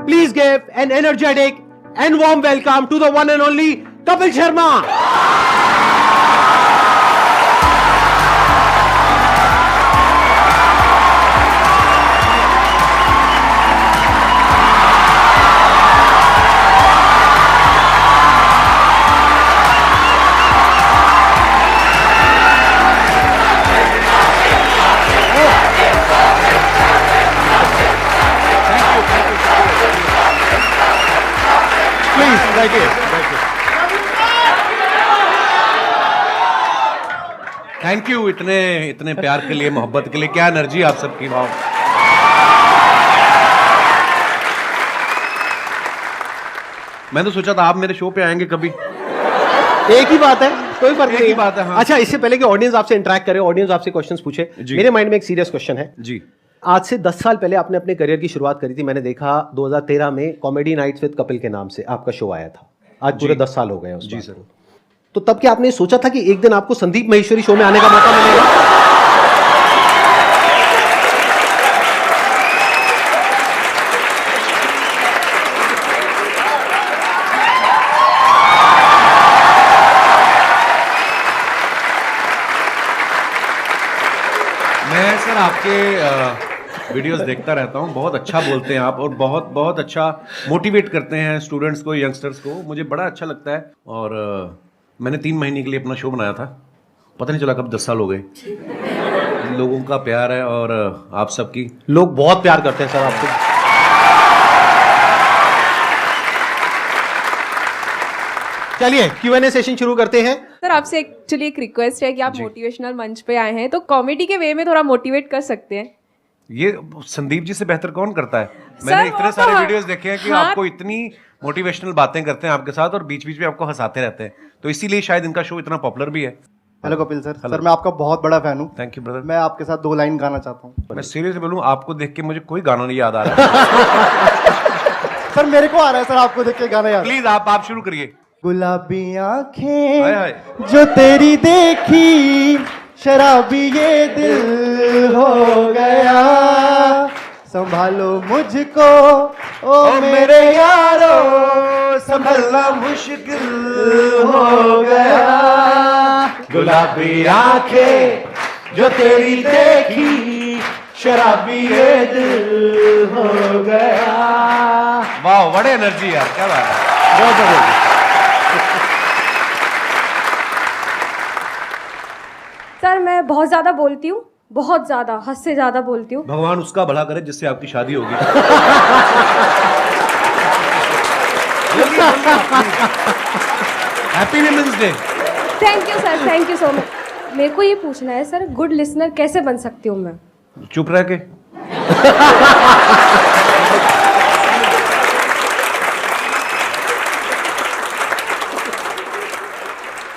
Please give an energetic and warm welcome to the one and only Kapil Sharma. Thank you इतने प्यार के लिए, मोहब्बत के लिए। क्या एनर्जी आप सबकी, वाह। मैं तो सोचा था आप मेरे शो पे आएंगे कभी। एक ही बात है, कोई फर्क नहीं। एक ही बात है, हाँ। अच्छा, इससे पहले कि ऑडियंस आपसे इंटरेक्ट करे, ऑडियंस आपसे क्वेश्चंस पूछे, मेरे माइंड में एक सीरियस क्वेश्चन है जी। आज से 10 साल पहले आपने अपने करियर की शुरुआत करी थी। मैंने देखा 2013 में कॉमेडी नाइट्स विद कपिल के नाम से आपका शो आया था। आज पूरे 10 साल हो गए हैं उस जी सर। तो तब क्या आपने सोचा था कि एक दिन आपको संदीप महेश्वरी शो में आने का मौका मिलेगा? मैं सर आपके वीडियोस देखता रहता हूँ, बहुत अच्छा बोलते हैं आप और बहुत बहुत अच्छा मोटिवेट करते हैं स्टूडेंट्स को, यंगस्टर्स को। मुझे बड़ा अच्छा लगता है। और मैंने 3 महीने के लिए अपना शो बनाया था, पता नहीं चला कब 10 साल हो गए। लोगों का प्यार है और आप सबकी, लोग बहुत प्यार करते हैं सर आपको। चलिए Q&A सेशन शुरू करते हैं। सर आपसे एक्चुअली एक रिक्वेस्ट है कि आप मोटिवेशनल मंच पे आए हैं तो कॉमेडी के वे में थोड़ा मोटिवेट कर सकते हैं। ये संदीप जी से बेहतर कौन करता है? मैंने इतने सारे वीडियोस देखे हैं कि आपको इतनी मोटिवेशनल बातें करते हैं आपके साथ और बीच बीच में आपको हंसाते रहते हैं, तो इसीलिए शायद इनका शो इतना पॉपुलर भी है। Hello Kapil sir. सर मैं आपका बहुत बड़ा फैन हूँ। Thank you brother. मैं आपके साथ 2 लाइन गाना चाहता हूँ। मैं सीरियसली बोलूँ, आपको देख के मुझे कोई गाना नहीं याद आ रहा। सर मेरे को आ रहा है सर आपको देख के गाना याद। प्लीज आप शुरू करिए। गुलाबी हाय हाय। आंखें जो तेरी देखी, शराबी ये दिल हो गया, संभालो मुझको ओ मेरे यारो, संभलना मुश्किल हो गया। गुलाबी आंखें जो तेरी देखी, शराबी ये दिल हो गया। वाह, बड़े एनर्जी यार, क्या बात है। बहुत बढ़िया। सर मैं बहुत ज्यादा बोलती हूँ, बहुत ज्यादा, हद से ज्यादा बोलती हूँ। भगवान उसका भला करे जिससे आपकी शादी होगी। Happy women's day. Thank you sir, thank you so much. मेरे को ये पूछना है सर, गुड लिसनर कैसे बन सकती हूँ मैं? चुप रह के।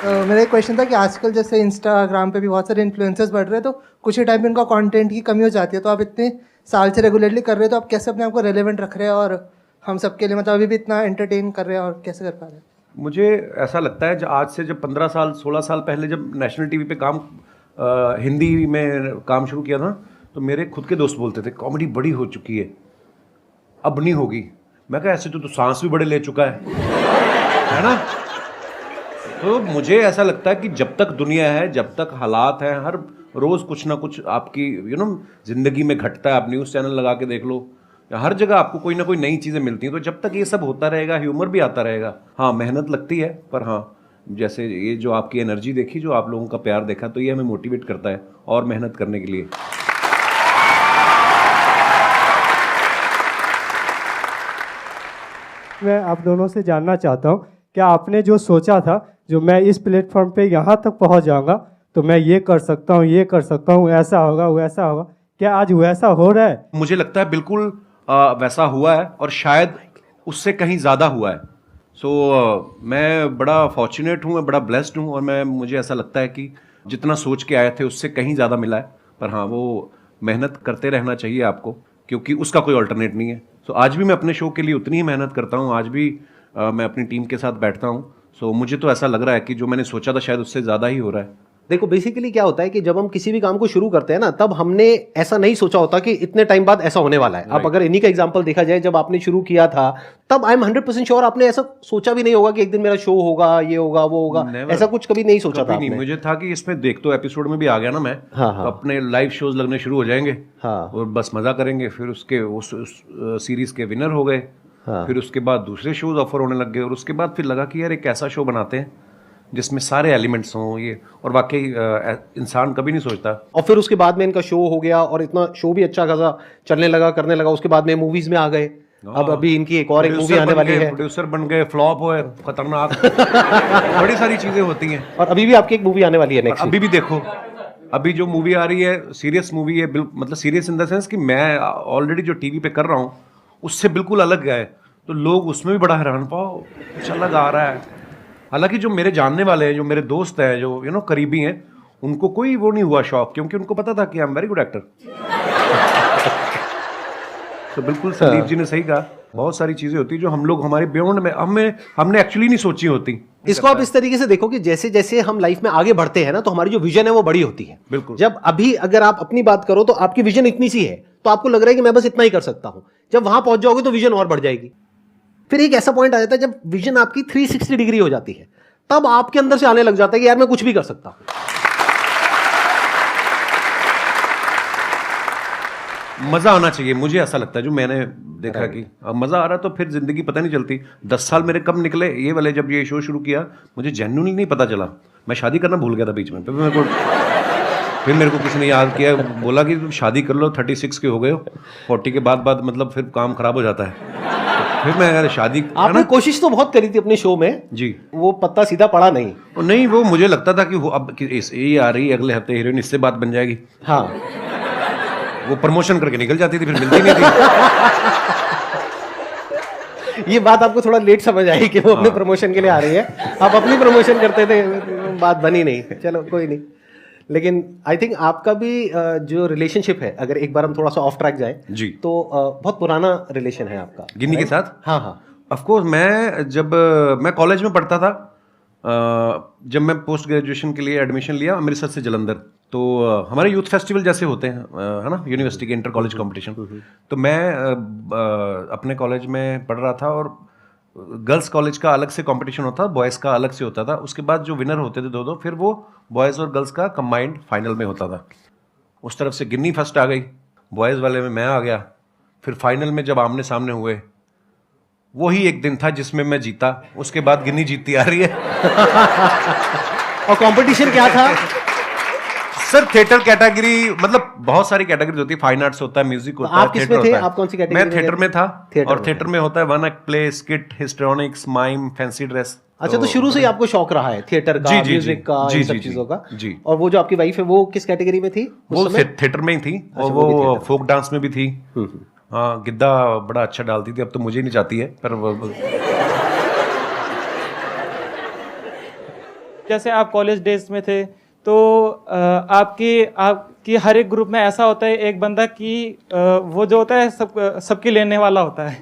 मेरा एक क्वेश्चन था कि आजकल जैसे इंस्टाग्राम पे भी बहुत सारे इन्फ्लुएंसर्स बढ़ रहे हैं, तो कुछ ही टाइम पे उनका कंटेंट की कमी हो जाती है, तो आप इतने साल से रेगुलरली कर रहे हो, तो आप कैसे अपने आप को रेलेवेंट रख रहे हैं और हम सबके लिए मतलब अभी भी इतना एंटरटेन कर रहे हैं, और कैसे कर पा रहे हैं? मुझे ऐसा लगता है आज से जब 15 साल 16 साल पहले जब नेशनल टीवी पे हिंदी में काम शुरू किया था, तो मेरे खुद के दोस्त बोलते थे कॉमेडी बड़ी हो चुकी है, अब नहीं होगी। मैं कहा ऐसे तो सांस भी बड़े ले चुका है ना। तो मुझे ऐसा लगता है कि जब तक दुनिया है, जब तक हालात हैं, हर रोज़ कुछ ना कुछ आपकी ज़िंदगी में घटता है। आप न्यूज़ चैनल लगा के देख लो, हर जगह आपको कोई ना कोई नई चीज़ें मिलती हैं। तो जब तक ये सब होता रहेगा, ह्यूमर भी आता रहेगा। हाँ, मेहनत लगती है, पर हाँ, जैसे ये जो आपकी एनर्जी देखी, जो आप लोगों का प्यार देखा, तो ये हमें मोटिवेट करता है और मेहनत करने के लिए। मैं आप दोनों से जानना चाहता हूँ, क्या आपने जो सोचा था, जो मैं इस प्लेटफॉर्म पे यहाँ तक पहुँच जाऊँगा, तो मैं ये कर सकता हूँ, ये कर सकता हूँ, ऐसा होगा वैसा होगा, क्या आज वैसा हो रहा है? मुझे लगता है बिल्कुल वैसा हुआ है और शायद उससे कहीं ज़्यादा हुआ है। मैं बड़ा फॉर्चुनेट हूँ, मैं बड़ा ब्लेस्ड हूँ और मुझे ऐसा लगता है कि जितना सोच के आए थे उससे कहीं ज़्यादा मिला है। पर हाँ, वो मेहनत करते रहना चाहिए आपको, क्योंकि उसका कोई अल्टरनेट नहीं है। आज भी मैं अपने शो के लिए उतनी ही मेहनत करता हूँ, आज भी मैं अपनी टीम के साथ बैठता हूँ। मुझे तो ऐसा लग रहा है कि जो मैंने सोचा था शायद उससे ज़्यादा ही हो रहा है। देखो बेसिकली क्या होता है कि जब हम किसी भी काम को शुरू करते हैं ना, तब हमने ऐसा नहीं सोचा होता कि इतने टाइम बाद ऐसा होने वाला है। अब अगर इन्हीं का एग्जांपल देखा जाए, जब आपने शुरू किया था तब आई एम 100% श्योर आपने ऐसा सोचा भी नहीं होगा कि एक दिन मेरा शो होगा, ये होगा, वो होगा। Never. ऐसा कुछ कभी नहीं सोचा था कभी नहीं। आपने? मुझे था कि इसमें देख तो एपिसोड में भी आ गया ना मैं, हाँ, हाँ। तो अपने लाइव शोज लगने शुरू हो जाएंगे, हाँ। और बस मजा करेंगे। फिर उसके उस सीरीज के विनर हो गए, हाँ। फिर उसके बाद दूसरे शोज ऑफर होने लग गए, और उसके बाद फिर लगा कि यार एक ऐसा शो बनाते हैं जिसमें सारे एलिमेंट्स हों ये, और वाकई इंसान कभी नहीं सोचता। और फिर उसके बाद में इनका शो हो गया, और इतना शो भी अच्छा खासा चलने लगा, करने लगा। उसके बाद में मूवीज में आ गए। अब अभी इनकी एक और एक मूवी आने वाली है। प्रोड्यूसर बन गए, फ्लॉप हुए, खतरनाक बड़ी सारी चीजें होती हैं। और अभी भी आपकी एक मूवी आने वाली है नेक्स्ट। अभी भी देखो, अभी जो मूवी आ रही है सीरियस मूवी है, मतलब सीरियस इन द सेंस कि मैं ऑलरेडी जो टीवी पे कर रहा हूँ उससे बिल्कुल अलग है, तो लोग उसमें भी बड़ा हैरान, पाओ कुछ अलग आ रहा है। हालांकि जो मेरे जानने वाले हैं, जो मेरे दोस्त हैं, जो करीबी हैं, उनको कोई वो नहीं हुआ शौक, क्योंकि उनको पता था कि I am very good actor. तो बिल्कुल संदीप जी ने सही कहा, बहुत सारी चीजें होती हैं जो हम लोग हमारे बियॉन्ड में हमने एक्चुअली नहीं सोची होती। इसको आप इस तरीके से देखो कि जैसे जैसे हम लाइफ में आगे बढ़ते हैं ना, तो हमारी जो विजन है वो बड़ी होती है। बिल्कुल। जब अभी अगर आप अपनी बात करो तो आपकी विजन इतनी सी है, तो आपको लग रहा है कि मैं बस इतना ही कर सकता हूं। जब वहां पहुंच जाओगे तो विजन और बढ़ जाएगी। फिर एक ऐसा पॉइंट आ जाता है जब विजन आपकी 360 डिग्री हो जाती है, तब आपके अंदर से आने लग जाता है कि यार मैं कुछ भी कर सकता हूं। मजा आना चाहिए, मुझे ऐसा लगता है, जो मैंने देखा कि अब मजा आ रहा तो फिर जिंदगी पता नहीं चलती। 10 साल मेरे कब निकले ये वाले, जब ये शो शुरू किया मुझे जेन्युइनली नहीं पता चला। मैं शादी करना भूल गया था बीच में। फिर मेरे को किसी ने याद किया, बोला कि तुम शादी कर लो, 36 के हो गए हो, 40 के बाद मतलब फिर काम खराब हो जाता है। फिर मैं यार शादी, आपने कोशिश तो बहुत करी थी अपने शो में जी, वो पत्ता सीधा पड़ा नहीं। नहीं वो मुझे लगता था कि अब ये आ रही है अगले हफ्ते हीरोइन, इससे बात बन जाएगी। हाँ, वो प्रमोशन करके निकल जाती थी, फिर मिलती नहीं थी। ये बात आपको थोड़ा लेट समझ आई कि वो अपने प्रमोशन के लिए आ रही है। आप अपनी प्रमोशन करते थे, बात बनी नहीं। चलो कोई नहीं। लेकिन आई थिंक आपका भी जो रिलेशनशिप है, अगर एक बार हम थोड़ा सा ऑफ ट्रैक जाए जी, तो बहुत पुराना रिलेशन है आपका गिन्नी के साथ। हाँ हाँ, ऑफ कोर्स। मैं कॉलेज में पढ़ता था, जब मैं पोस्ट ग्रेजुएशन के लिए एडमिशन लिया अमृतसर से जलंधर, तो हमारे यूथ फेस्टिवल जैसे होते हैं, है ना, यूनिवर्सिटी के इंटर कॉलेज कंपटीशन। तो मैं अपने कॉलेज में पढ़ रहा था, और गर्ल्स कॉलेज का अलग से कंपटीशन होता था, बॉयज़ का अलग से होता था। उसके बाद जो विनर होते थे दो, फिर वो बॉयज़ और गर्ल्स का कंबाइंड फाइनल में होता था। उस तरफ से गिन्नी फर्स्ट आ गई, बॉयज़ वाले में मैं आ गया। फिर फाइनल में जब आमने सामने हुए, वही एक दिन था जिसमें मैं जीता। उसके बाद गिन्नी जीतती आ रही है। और कंपटीशन क्या था सर? थिएटर कैटेगरी, मतलब बहुत सारी कैटेगरी होती है, फाइन आर्ट्स होता है, म्यूजिक होता है, आप किस में थे? आप कौन सी कैटेगरी? मैं थिएटर में था। थिएटर और में थिएटर में होता है one act play, skit, histrionics, mime, fancy dress. अच्छा, तो शुरू से ही आपको शौक रहा है थिएटर का, जी, जी, म्यूजिक जी, का, जी, इन सब जी, चीजों का? जी। और वो जो आपकी वाइफ है वो किस कैटेगरी में थी वो उस समय? थिएटर में ही थी, और वो भी वो थिएटर। फोक डांस में भी थी। हाँ, गिद्दा बड़ा अच्छा डालती थी, अब तो मुझे नहीं जाती है, पर जैसे आप कॉलेज डेज में थे, तो आपकी हर एक ग्रुप में ऐसा होता है एक बंदा कि वो जो होता है सबकी लेने वाला होता है।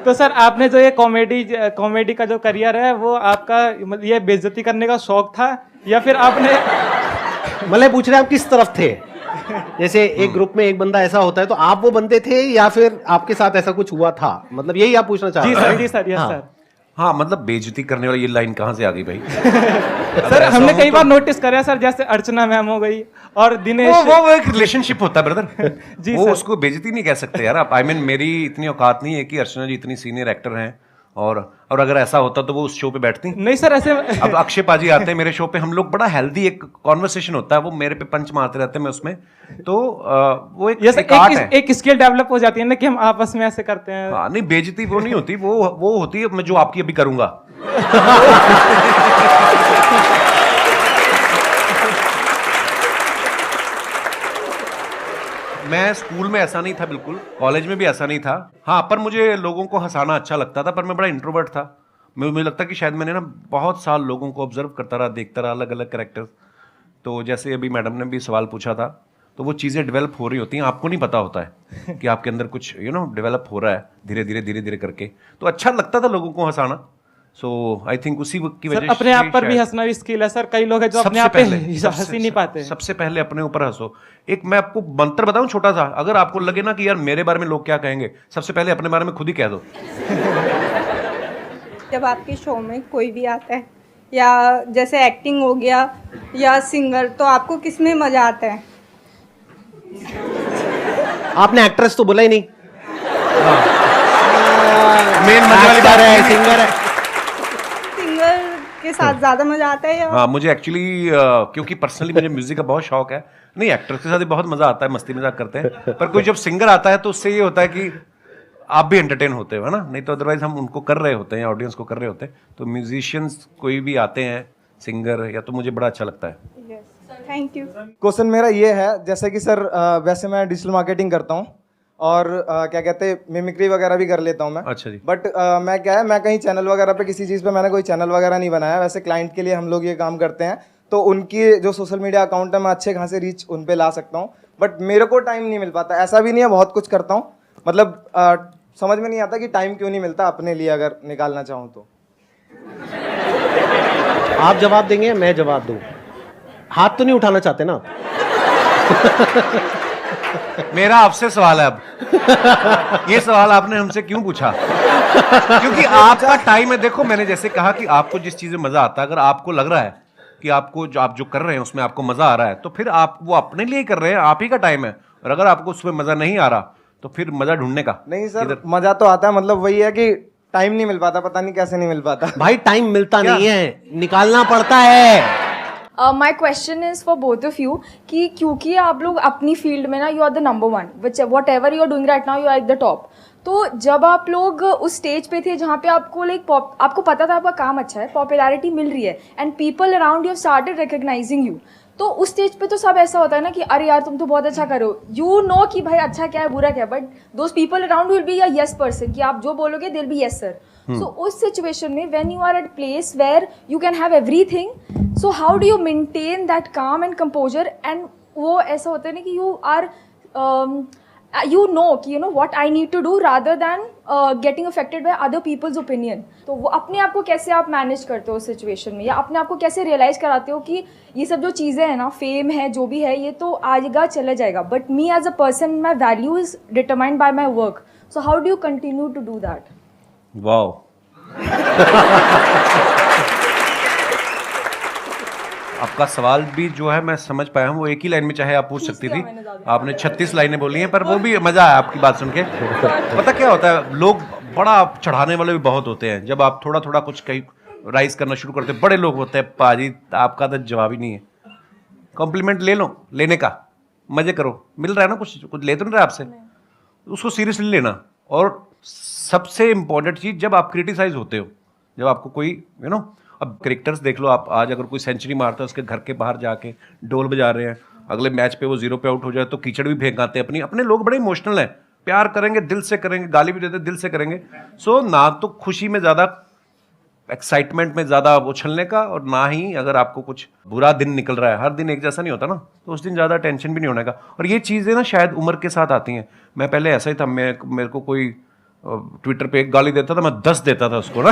तो सर, आपने जो ये कॉमेडी का जो करियर है, वो आपका मतलब ये बेइज्जती करने का शौक था, या फिर आपने मतलब पूछ रहे हैं आप किस तरफ थे? जैसे एक ग्रुप में एक बंदा ऐसा होता है, तो आप वो बनते थे या फिर आपके साथ ऐसा कुछ हुआ था? मतलब यही आप पूछना चाह रहे हैं? जी सर, यस हाँ। सर। हाँ, मतलब बेइज्जती करने वाली ये लाइन कहाँ से आ गई भाई? सर, हमने कई बार नोटिस करा सर, जैसे अर्चना मैम हो गई और दिनेश। वो एक रिलेशनशिप होता है ब्रदर। जी वो सर। उसको बेइज्जती नहीं कह सकते यार आप। I mean, मेरी इतनी औकात नहीं है कि अर्चना जी इतनी सीनियर एक्टर हैं, और अगर ऐसा होता तो वो उस शो पे बैठती। नहीं सर, ऐसे अब अक्षय पाजी आते हैं मेरे शो पे, हम लोग बड़ा हेल्दी एक कॉन्वर्सेशन होता है, वो मेरे पे पंच मारते रहते हैं, मैं उसमें, तो वो एक आर्ट है। एक स्किल डेवलप हो जाती है ना कि हम आपस में ऐसे करते हैं। हाँ, नहीं बेइज्जती वो नहीं होती, वो होती है मैं जो आपकी अभी करूंगा। मैं स्कूल में ऐसा नहीं था, बिल्कुल कॉलेज में भी ऐसा नहीं था। हाँ, पर मुझे लोगों को हंसाना अच्छा लगता था, पर मैं बड़ा इंट्रोवर्ट था। मुझे लगता कि शायद मैंने ना बहुत साल लोगों को ऑब्जर्व करता रहा, देखता रहा, अलग अलग कैरेक्टर। तो जैसे अभी मैडम ने भी सवाल पूछा था, तो वो चीज़ें डेवलप हो रही होती हैं, आपको नहीं पता होता है कि आपके अंदर कुछ डेवलप हो रहा है धीरे धीरे करके। तो अच्छा लगता था लोगों को हंसाना, सो आई थिंक उसी की सर वजह अपने आप से पर भी शायद- हंसना भी स्किल है सर, कई लोग हैं जो अपने सबसे आप पे पहले हंस ही नहीं पाते। सबसे पहले अपने ऊपर हंसो। एक मैं आपको मंत्र बताऊं छोटा सा, अगर आपको लगे ना कि यार मेरे बारे में लोग क्या कहेंगे, सबसे पहले अपने बारे में खुद ही कह दो। जब आपके शो में कोई भी आता है या जैसे एक्टिंग हो गया या सिंगर, तो आपको किस में मज़ा आता है? आपने एक्ट्रेस तो बोला ही नहीं। मेन मजे वाली बात है, है सिंगर है। सिंगर के साथ ज़्यादा मज़ा आता है या हाँ, मुझे एक्चुअली क्योंकि पर्सनली मुझे म्यूजिक का बहुत शौक है। नहीं, एक्टर्स के साथ भी बहुत मजा आता है, मस्ती मजाक करते हैं, पर कोई जब सिंगर आता है तो उससे ये होता है कि आप भी एंटरटेन होते हो, है ना? नहीं तो अदरवाइज हम उनको कर रहे होते हैं, ऑडियंस को कर रहे होते हैं। तो म्यूजिशियंस कोई भी आते हैं, सिंगर, या तो मुझे बड़ा अच्छा लगता है। Thank you. क्वेश्चन मेरा ये है, जैसे कि सर वैसे मैं डिजिटल मार्केटिंग करता हूँ और क्या कहते हैं मिमिक्री वगैरह भी कर लेता हूँ मैं। अच्छा जी। बट मैं क्या है, मैं कहीं चैनल वगैरह पे किसी चीज़ पे मैंने कोई चैनल वगैरह नहीं बनाया। वैसे क्लाइंट के लिए हम लोग ये काम करते हैं, तो उनकी जो सोशल मीडिया अकाउंट है मैं अच्छे खासे रीच उन पे ला सकता हूँ, बट मेरे को टाइम नहीं मिल पाता। ऐसा भी नहीं है, बहुत कुछ करता हूँ, मतलब समझ में नहीं आता कि टाइम क्यों नहीं मिलता अपने लिए अगर निकालना चाहूँ तो। आप जवाब देंगे, मैं जवाब दूं? हाथ तो नहीं उठाना चाहते ना? मेरा आपसे सवाल है अब। ये सवाल आपने हमसे क्यों पूछा? क्योंकि आपका टाइम है। देखो, मैंने जैसे कहा कि आपको जिस चीज में मजा आता है, अगर आपको लग रहा है कि आपको जो आप जो कर रहे हैं उसमें आपको मजा आ रहा है, तो फिर आप वो अपने लिए कर रहे हैं, आप ही का टाइम है। और अगर आपको उसमें मजा नहीं आ रहा तो फिर मजा ढूंढने का। नहीं सर, मजा तो आता है, मतलब वही है कि टाइम नहीं मिल पाता, पता नहीं कैसे नहीं मिल पाता। भाई टाइम मिलता नहीं है, निकालना पड़ता है। My question is for both of you कि क्योंकि आप लोग अपनी फील्ड में ना you are the number one, which whatever you are doing right now, you are at the top. तो जब आप लोग उस स्टेज पे थे जहाँ पे आपको आपको पता था आपका काम अच्छा है, पॉपुलैरिटी मिल रही है and people around you started recognising you, तो उस स्टेज पे तो सब ऐसा होता है ना कि अरे यार तुम तो बहुत अच्छा करो, यू नो कि भाई अच्छा क्या है बुरा क्या है, but those people around will be a yes person कि आप जो बोलोगे दिल बी यस सर। So उस सिचुएशन में when you are at place where you can have everything, so how do you maintain that calm and composure? And वो ऐसा होता है ना कि you are you know कि you know what I need to do rather than getting affected by other people's opinion. तो वो अपने आप को कैसे आप मैनेज करते हो उस सिचुएशन में, या अपने आप को कैसे रियलाइज कराते हो कि ये सब जो चीज़ें हैं ना, फेम है जो भी है, ये तो आएगा चला जाएगा, but me as a person my value is determined by my work, so how do you continue to do that? Wow. आपका सवाल भी जो है मैं समझ पाया हूँ, वो एक ही लाइन में चाहे आप पूछ सकती थी। आपने 36 लाइनें बोली हैं, पर वो भी मजा आया आपकी बात सुन के। पता क्या होता है, लोग बड़ा चढ़ाने वाले भी बहुत होते हैं। जब आप थोड़ा थोड़ा कुछ कहीं राइज करना शुरू करते हैं, बड़े लोग होते हैं, पाजी आपका तो जवाब ही नहीं है। कॉम्प्लीमेंट ले लो, लेने का मजे करो, मिल रहा है ना, कुछ कुछ ले तो नहीं रहा आपसे, उसको सीरियसली लेना। और सबसे इंपॉर्टेंट चीज, जब आप क्रिटिसाइज होते हो, जब आपको कोई यू नो, अब क्रिकेटर्स देख लो आप, आज अगर कोई सेंचुरी मारता है, उसके घर के बाहर जाके ढोल बजा रहे हैं, अगले मैच पे वो 0 पे आउट हो जाए तो कीचड़ भी फेंक आते हैं। अपने लोग बड़े इमोशनल हैं, प्यार करेंगे दिल से करेंगे, गाली भी देते दिल से करेंगे। सो ना तो खुशी में ज़्यादा, एक्साइटमेंट में ज़्यादा उछलने का, और ना ही अगर आपको कुछ बुरा दिन निकल रहा है, हर दिन एक जैसा नहीं होता ना, तो उस दिन ज़्यादा टेंशन भी नहीं होने का। और ये चीज़ें ना शायद उम्र के साथ आती हैं। मैं पहले ऐसा ही था, मेरे को कोई ट्विटर पे एक गाली देता था, मैं 10 देता था उसको ना।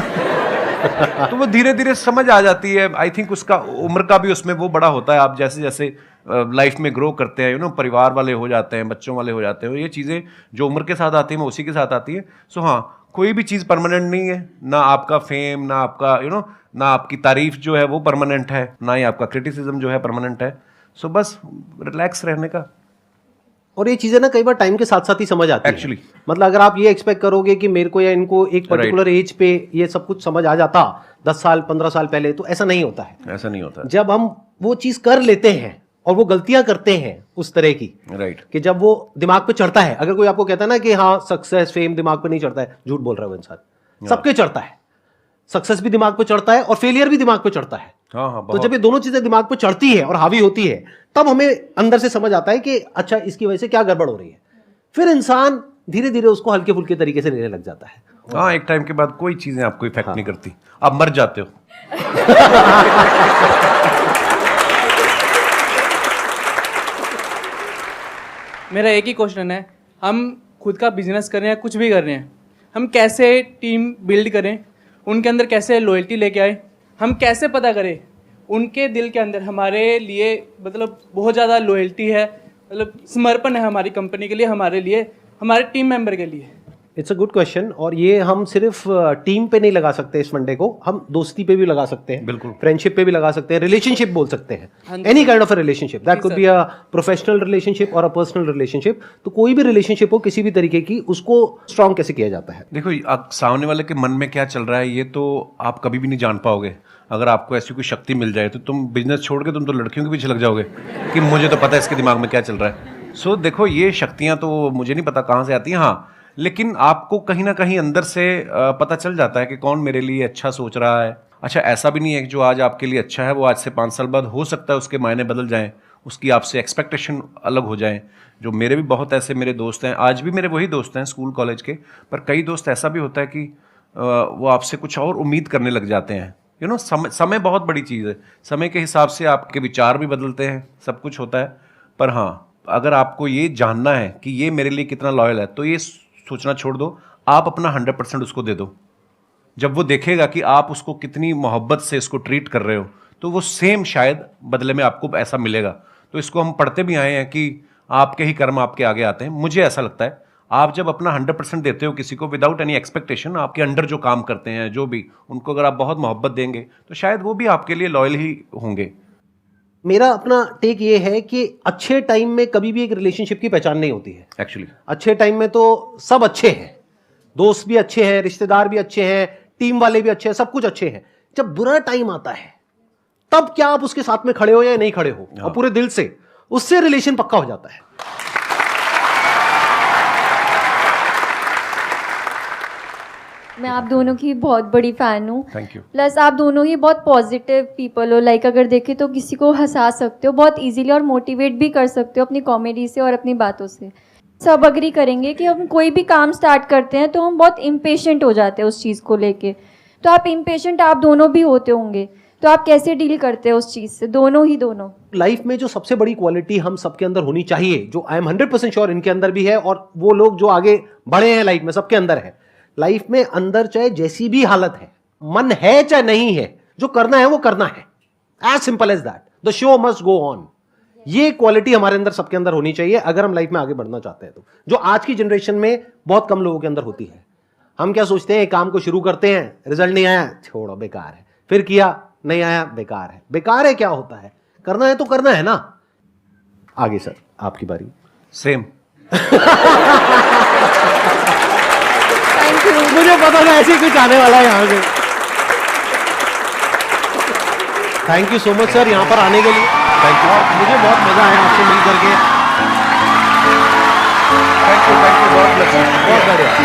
तो वो धीरे धीरे समझ आ जाती है। आई थिंक उसका उम्र का भी उसमें वो बड़ा होता है। आप जैसे जैसे लाइफ में ग्रो करते हैं, यू नो, परिवार वाले हो जाते हैं, बच्चों वाले हो जाते हैं, ये चीज़ें जो उम्र के साथ आती हैं वो उसी के साथ आती है। सो हाँ, कोई भी चीज़ परमानेंट नहीं है, ना आपका फेम, ना आपका यू नो, ना आपकी तारीफ जो है वो परमानेंट है, ना ही आपका क्रिटिसिज्म जो है परमानेंट है। सो बस रिलैक्स रहने का। और ये चीजें ना कई बार टाइम के साथ साथ ही समझ आती Actually. है। मतलब अगर आप ये एक्सपेक्ट करोगे कि मेरे को या इनको एक पर्टिकुलर एज पे ये सब कुछ समझ आ जाता 10 साल 15 साल पहले, तो ऐसा नहीं होता है। ऐसा नहीं होता। जब हम वो चीज कर लेते हैं और वो गलतियां करते हैं उस तरह की, राइट, कि जब वो दिमाग पे चढ़ता है, अगर कोई आपको कहता है ना कि हाँ सक्सेस फेम दिमाग पे नहीं चढ़ता है, झूठ बोल रहा है वो इंसान। सबके चढ़ता है, सक्सेस भी दिमाग पे चढ़ता है और फेलियर भी दिमाग पे चढ़ता है। हाँ, तो जब ये दोनों चीजें दिमाग पे चढ़ती है और हावी होती है, तब हमें अंदर से समझ आता है कि अच्छा इसकी वजह से क्या गड़बड़ हो रही है। फिर इंसान धीरे धीरे उसको हल्के फुल्के तरीके से लेने लग जाता है। हाँ, एक टाइम के बाद कोई चीजें आपको इफेक्ट नहीं करती, आप मर जाते हो। मेरा एक ही क्वेश्चन है, हम खुद का बिजनेस कर रहे हैं, कुछ भी कर रहे हैं, हम कैसे टीम बिल्ड करें उनके अंदर कैसे लॉयल्टी लेके आए, हम कैसे पता करें उनके दिल के अंदर हमारे लिए मतलब बहुत ज़्यादा लॉयल्टी है, मतलब समर्पण है हमारी कंपनी के लिए, हमारे लिए, हमारे टीम मेंबर के लिए। इट्स अ गुड क्वेश्चन, और ये हम सिर्फ टीम पे नहीं लगा सकते इस फंडे को, हम दोस्ती पे भी लगा सकते हैं, बिल्कुल, फ्रेंडशिप पे भी लगा सकते हैं, रिलेशनशिप बोल सकते हैं, any kind of a relationship, that could be a professional relationship और अ पर्सनल रिलेशनशिप। तो कोई भी रिलेशनशिप हो किसी भी तरीके की, उसको स्ट्रांग कैसे किया जाता है? देखो, आप सामने वाले के मन में क्या चल रहा है ये तो आप कभी भी नहीं जान पाओगे। अगर आपको ऐसी कोई शक्ति मिल जाए तो तुम बिजनेस छोड़ के तुम तो लड़कियों के पीछे लग जाओगे कि मुझे तो पता है इसके दिमाग में क्या चल रहा है। सो देखो, ये शक्तियाँ तो मुझे नहीं पता कहाँ से आती हैं, हाँ, लेकिन आपको कहीं ना कहीं अंदर से पता चल जाता है कि कौन मेरे लिए अच्छा सोच रहा है। अच्छा, ऐसा भी नहीं है कि जो आज आपके लिए अच्छा है वो आज से 5 साल बाद हो सकता है उसके मायने बदल जाएं, उसकी आपसे एक्सपेक्टेशन अलग हो जाएं। जो मेरे भी बहुत ऐसे मेरे दोस्त हैं, आज भी मेरे वही दोस्त हैं स्कूल कॉलेज के, पर कई दोस्त ऐसा भी होता है कि वो आपसे कुछ और उम्मीद करने लग जाते हैं। यू नो, समय बहुत बड़ी चीज़ है, समय के हिसाब से आपके विचार भी बदलते हैं, सब कुछ होता है। पर हाँ, अगर आपको ये जानना है कि ये मेरे लिए कितना लॉयल है तो ये सोचना छोड़ दो, आप अपना 100% उसको दे दो। जब वो देखेगा कि आप उसको कितनी मोहब्बत से इसको ट्रीट कर रहे हो तो वो सेम शायद बदले में आपको ऐसा मिलेगा। तो इसको हम पढ़ते भी आए हैं कि आपके ही कर्म आपके आगे आते हैं। मुझे ऐसा लगता है आप जब अपना 100% देते हो किसी को विदाउट एनी एक्सपेक्टेशन, आपके अंडर जो काम करते हैं जो भी, उनको अगर आप बहुत मोहब्बत देंगे तो शायद वो भी आपके लिए लॉयल ही होंगे। मेरा अपना टेक ये है कि अच्छे टाइम में कभी भी एक रिलेशनशिप की पहचान नहीं होती है। एक्चुअली अच्छे टाइम में तो सब अच्छे हैं, दोस्त भी अच्छे हैं, रिश्तेदार भी अच्छे हैं, टीम वाले भी अच्छे हैं, सब कुछ अच्छे हैं। जब बुरा टाइम आता है तब क्या आप उसके साथ में खड़े हो या नहीं खड़े हो, और पूरे दिल से, उससे रिलेशन पक्का हो जाता है। मैं आप दोनों की बहुत बड़ी फ़ैन हूँ। Thank you. प्लस आप दोनों ही बहुत पॉजिटिव पीपल हो, लाइक अगर देखें तो किसी को हंसा सकते हो बहुत इजीली और मोटिवेट भी कर सकते हो अपनी कॉमेडी से और अपनी बातों से। सब अग्री करेंगे कि हम कोई भी काम स्टार्ट करते हैं तो हम बहुत इम्पेशेंट हो जाते हैं उस चीज़ को लेके। तो आप इम्पेशेंट आप दोनों भी होते होंगे, तो आप कैसे डील करते हैं उस चीज़ से, दोनों? लाइफ में जो सबसे बड़ी क्वालिटी हम सबके अंदर होनी चाहिए, जो आई एम 100% श्योर इनके अंदर भी है, और वो लोग जो आगे बढ़े हैं लाइफ में सबके अंदर है। लाइफ में अंदर चाहे जैसी भी हालत है, मन है चाहे नहीं है, जो करना है वो करना है, as simple as that. The show must go on. ये क्वालिटी हमारे अंदर सबके अंदर होनी चाहिए अगर हम लाइफ में आगे बढ़ना चाहते हैं, तो जो आज की जनरेशन में बहुत कम लोगों के अंदर होती है। हम क्या सोचते हैं, काम को शुरू करते हैं, रिजल्ट नहीं आया, छोड़ो बेकार है, फिर किया नहीं आया, बेकार है। बेकार है क्या होता है, करना है तो करना है ना। आगे सर, आपकी बारी। सेम। मुझे पता था ऐसे कुछ आने वाला है यहाँ से। Thank you so much sir यहाँ पर आने के लिए। Thank you. मुझे बहुत मजा आया आपसे मिल करके। थैंक यू, बहुत बढ़िया।